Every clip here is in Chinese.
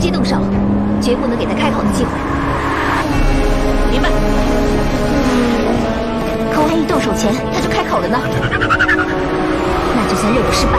接动手，绝不能给他开口的机会。明白。可万一动手前他就开口了呢？那就算任务失败。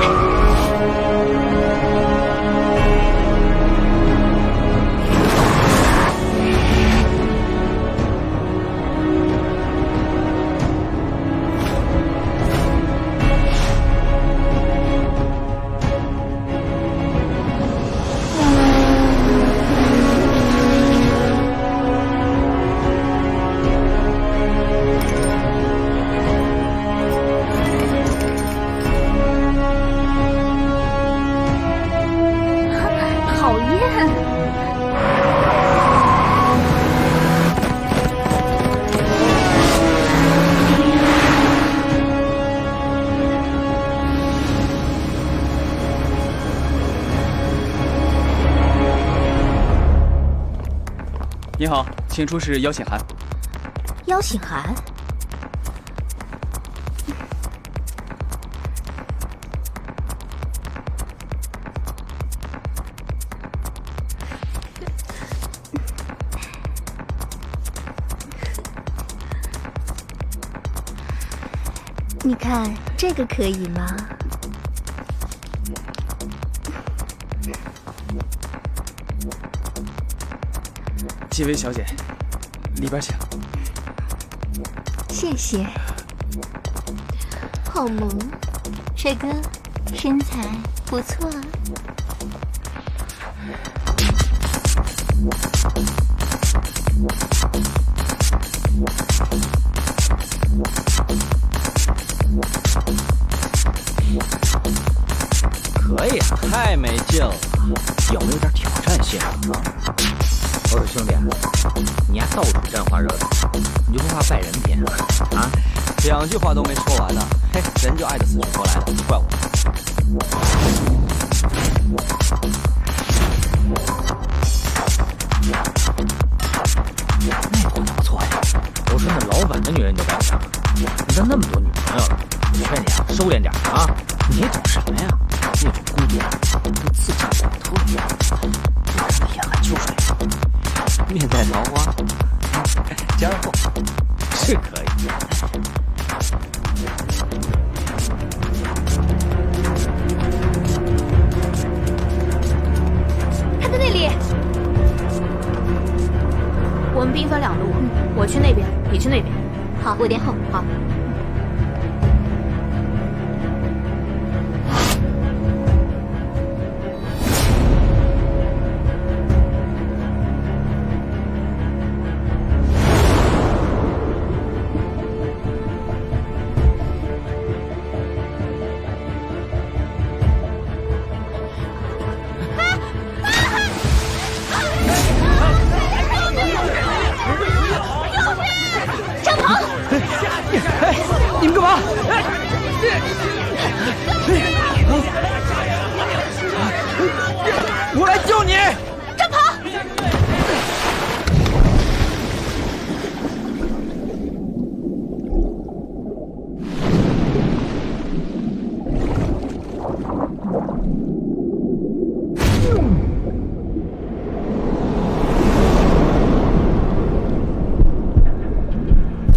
讨厌！你好，请出示邀请函。邀请函？你看这个可以吗？几位小姐，里边请。谢谢。好萌，帅哥，身材不错啊。可以啊，太没劲了，有没有点挑战性啊？我说兄弟，你还到处沾花惹草，你就不怕败人品啊？2句话都没说完呢，嘿，人就爱得死去活来的，怪我。那管不错呀。我说那老板的女人你都敢抢，你都那么多女朋友了，我劝你啊，收敛点啊！你懂什么呀？那种姑娘都自占骨头一样，就看你眼含秋水，面带桃花，加厚是可以。他在那里。我们兵分2路，我去那边，你去那边。好，我殿后。好。你们干嘛？